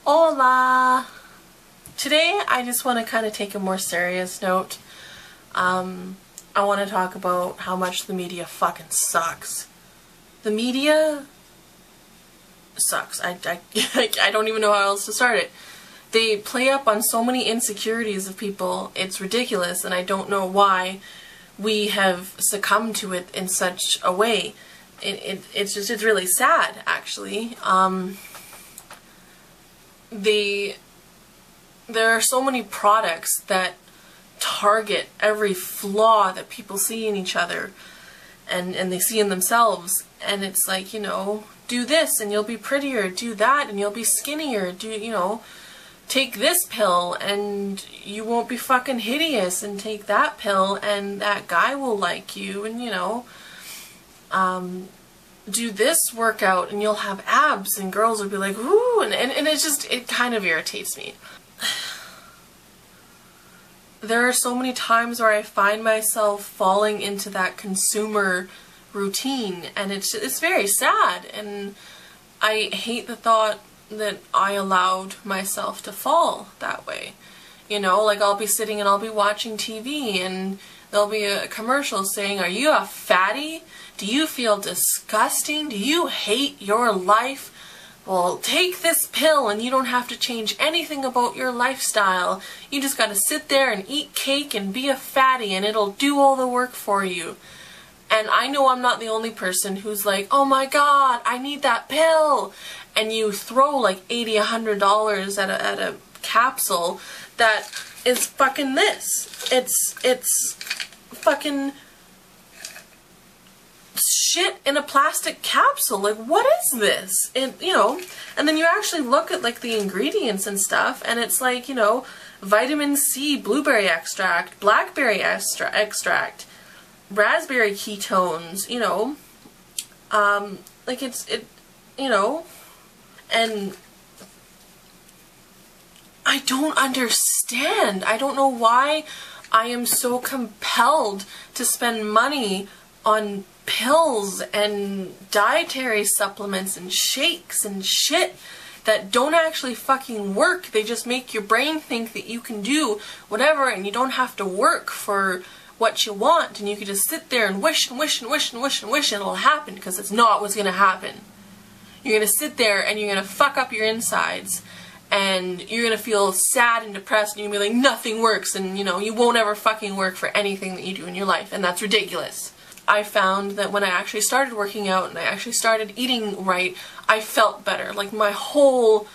Hola! Today I just want to kind of take a more serious note. I want to talk about how much the media fucking sucks. The media sucks. I don't even know how else to start it. They play up on so many insecurities of people, it's ridiculous, and I don't know why we have succumbed to it in such a way. It's really sad, actually. There are so many products that target every flaw that people see in each other and they see in themselves, and it's like, you know, do this and you'll be prettier, do that and you'll be skinnier, take this pill and you won't be fucking hideous, and take that pill and that guy will like you, and do this workout and you'll have abs and girls will be like, ooh, and it kind of irritates me. There are so many times where I find myself falling into that consumer routine, and it's very sad, and I hate the thought that I allowed myself to fall that way. You know, like I'll be sitting and I'll be watching TV and there'll be a commercial saying, "Are you a fatty? Do you feel disgusting? Do you hate your life? Well, take this pill and you don't have to change anything about your lifestyle. You just gotta sit there and eat cake and be a fatty and it'll do all the work for you." And I know I'm not the only person who's like, "Oh my god, I need that pill." And you throw like $80, $100 at a capsule that is fucking this. It's fucking shit in a plastic capsule. Like, what is this? And then you actually look at like the ingredients and stuff, and it's like, vitamin C, blueberry extract, blackberry extract, raspberry ketones, and I don't understand. I don't know why I am so compelled to spend money on pills and dietary supplements and shakes and shit that don't actually fucking work. They just make your brain think that you can do whatever and you don't have to work for what you want, and you can just sit there and wish and wish and wish and wish and wish and it'll happen, because it's not what's going to happen. You're going to sit there and you're going to fuck up your insides, and you're going to feel sad and depressed, and you're going to be like, nothing works, and you won't ever fucking work for anything that you do in your life, and that's ridiculous. I found that when I actually started working out and I actually started eating right, I felt better. Like my whole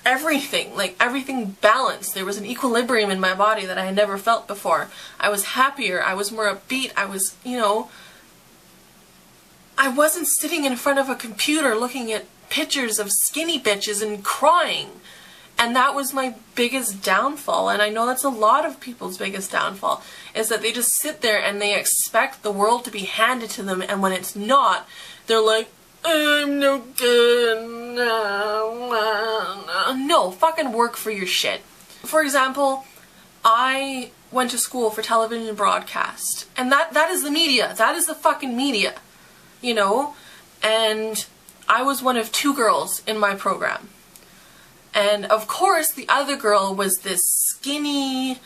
everything balanced. There was an equilibrium in my body that I had never felt before. I was happier, I was more upbeat, I was, I wasn't sitting in front of a computer looking at pictures of skinny bitches and crying. And that was my biggest downfall, and I know that's a lot of people's biggest downfall, is that they just sit there and they expect the world to be handed to them, and when it's not, they're like, "I'm no good." No, fucking work for your shit. For example, I went to school for television and broadcast, and that is the media. That is the fucking media, and I was one of 2 girls in my program. And of course the other girl was this skinny,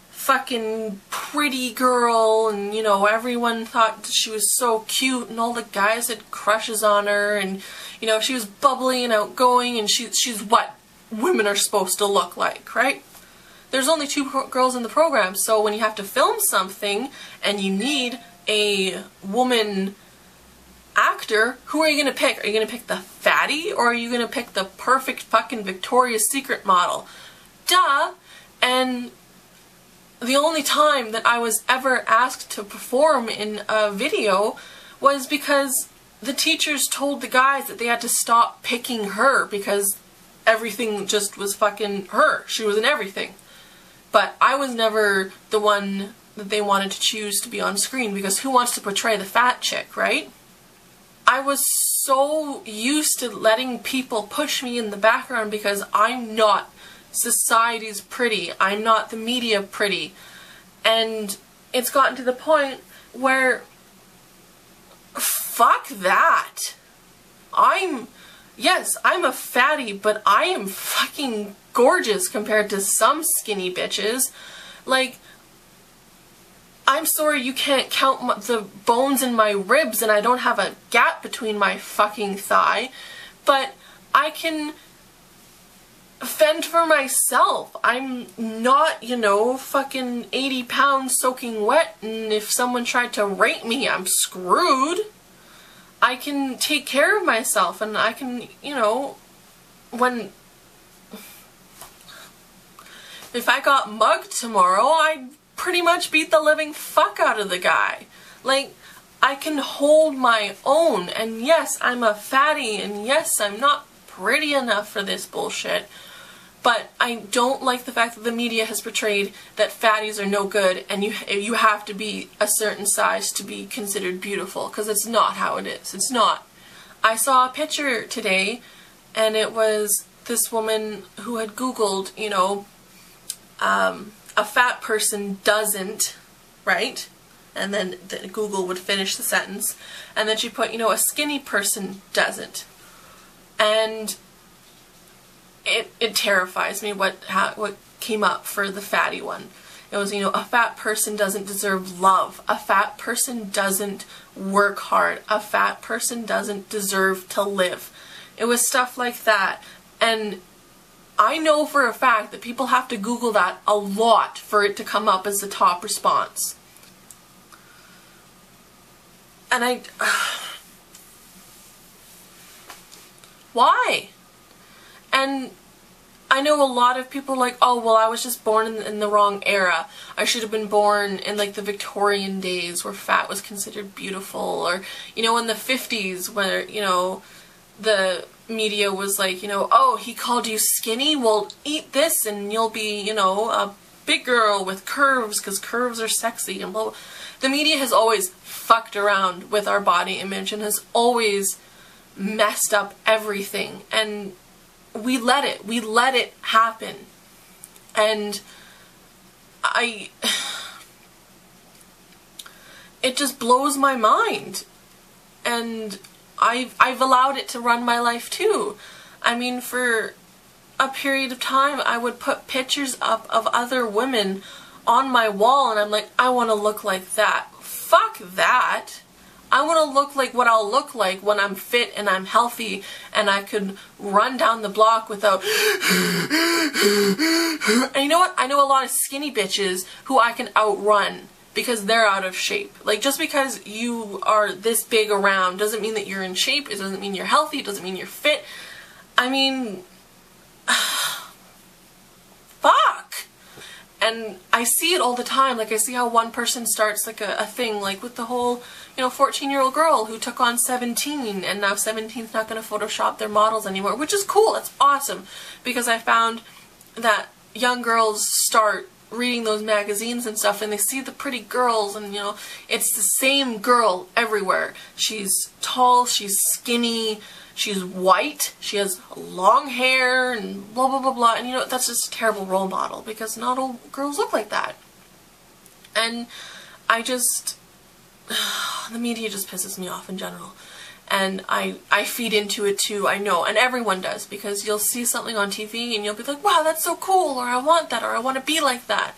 fucking pretty girl, and everyone thought she was so cute, and all the guys had crushes on her, and she was bubbly and outgoing, and she's what women are supposed to look like, right? There's only 2 girls in the program, so when you have to film something and you need a woman actor, who are you going to pick? Are you going to pick the fatty, or are you going to pick the perfect fucking Victoria's Secret model? Duh! And the only time that I was ever asked to perform in a video was because the teachers told the guys that they had to stop picking her because everything just was fucking her. She was in everything. But I was never the one that they wanted to choose to be on screen, because who wants to portray the fat chick, right? I was so used to letting people push me in the background because I'm not society's pretty. I'm not the media pretty. And it's gotten to the point where, fuck that. I'm yes, I'm a fatty, but I am fucking gorgeous compared to some skinny bitches. Like, I'm sorry you can't count the bones in my ribs and I don't have a gap between my fucking thigh, but I can fend for myself. I'm not, you know, fucking 80 pounds soaking wet, and if someone tried to rape me, I'm screwed. I can take care of myself, and I can, you know, if I got mugged tomorrow, I'd pretty much beat the living fuck out of the guy. Like, I can hold my own, and yes, I'm a fatty, and yes, I'm not pretty enough for this bullshit, but I don't like the fact that the media has portrayed that fatties are no good and you have to be a certain size to be considered beautiful, because it's not how it is. It's not. I saw a picture today, and it was this woman who had Googled, you know, a fat person doesn't, right? And then Google would finish the sentence, and then she put, you know, a skinny person doesn't. And it terrifies me what came up for the fatty one. It was, you know, a fat person doesn't deserve love. A fat person doesn't work hard. A fat person doesn't deserve to live. It was stuff like that. And I know for a fact that people have to Google that a lot for it to come up as the top response. And why? And I know a lot of people are like, oh, well, I was just born in the wrong era. I should have been born in, like, the Victorian days where fat was considered beautiful. Or, you know, in the 50s where, you know, the media was like, you know, oh, he called you skinny? Well, eat this and you'll be, you know, a big girl with curves because curves are sexy and blah, blah. The media has always fucked around with our body image and has always messed up everything. And we let it happen. And it just blows my mind. And I've allowed it to run my life too. I mean, for a period of time, I would put pictures up of other women on my wall, and I'm like, I want to look like that. Fuck that. I want to look like what I'll look like when I'm fit and I'm healthy and I could run down the block without... And you know what? I know a lot of skinny bitches who I can outrun because they're out of shape. Like, just because you are this big around doesn't mean that you're in shape. It doesn't mean you're healthy. It doesn't mean you're fit. I mean... fuck! And I see it all the time. Like, I see how one person starts, like, a thing, like, with the whole, you know, 14-year-old girl who took on 17, and now 17's not going to Photoshop their models anymore, which is cool. That's awesome. Because I found that young girls start reading those magazines and stuff, and they see the pretty girls, and, you know, it's the same girl everywhere. She's tall, she's skinny, she's white, she has long hair, and blah, blah, blah, blah. And, you know, that's just a terrible role model, because not all girls look like that. And I just... the media just pisses me off in general. And I feed into it too, I know. And everyone does, because you'll see something on TV, and you'll be like, wow, that's so cool, or I want that, or I want to be like that.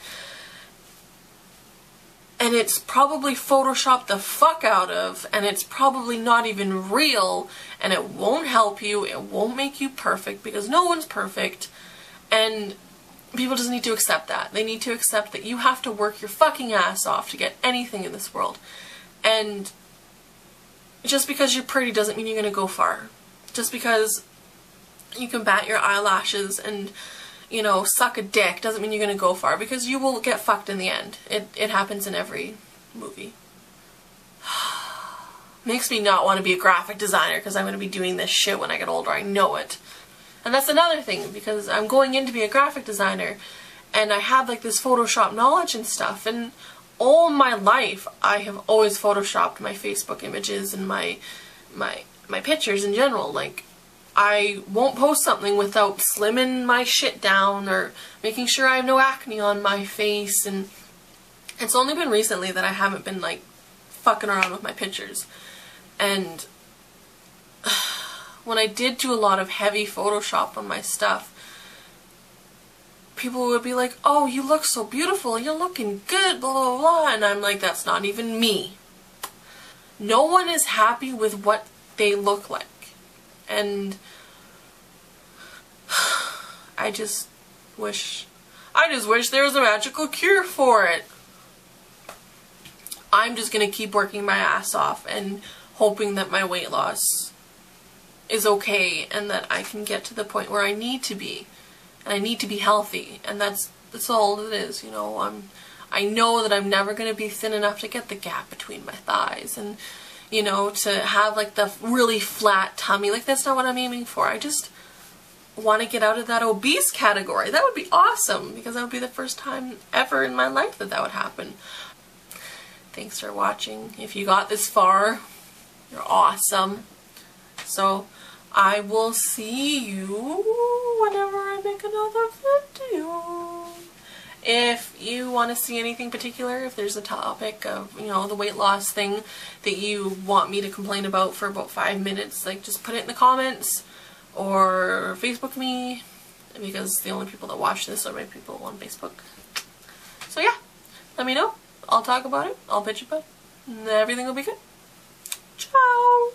And it's probably photoshopped the fuck out of, and it's probably not even real, and it won't help you, it won't make you perfect, because no one's perfect, and people just need to accept that. They need to accept that you have to work your fucking ass off to get anything in this world. And just because you're pretty doesn't mean you're gonna go far. Just because you can bat your eyelashes and, you know, suck a dick doesn't mean you're gonna go far, because you will get fucked in the end. It happens in every movie. Makes me not want to be a graphic designer, because I'm gonna be doing this shit when I get older. I know it. And that's another thing, because I'm going in to be a graphic designer, and I have like this Photoshop knowledge and stuff, and all my life I have always photoshopped my Facebook images and my pictures in general. Like, I won't post something without slimming my shit down or making sure I have no acne on my face, and it's only been recently that I haven't been like fucking around with my pictures. And when I did do a lot of heavy Photoshop on my stuff, people would be like, oh, you look so beautiful, you're looking good, blah, blah, blah. And I'm like, that's not even me. No one is happy with what they look like. And I just wish there was a magical cure for it. I'm just gonna keep working my ass off and hoping that my weight loss is okay and that I can get to the point where I need to be. And I need to be healthy, and that's all it is, you know. I know that I'm never going to be thin enough to get the gap between my thighs, and, you know, to have like the really flat tummy. Like, that's not what I'm aiming for. I just want to get out of that obese category. That would be awesome, because that would be the first time ever in my life that would happen. Thanks for watching. If you got this far, you're awesome. So I will see you whenever I make another video. If you want to see anything particular, if there's a topic of, you know, the weight loss thing that you want me to complain about for about 5 minutes, like, just put it in the comments or Facebook me, because the only people that watch this are my people on Facebook. So yeah, let me know. I'll talk about it. I'll bitch about it. And everything will be good. Ciao!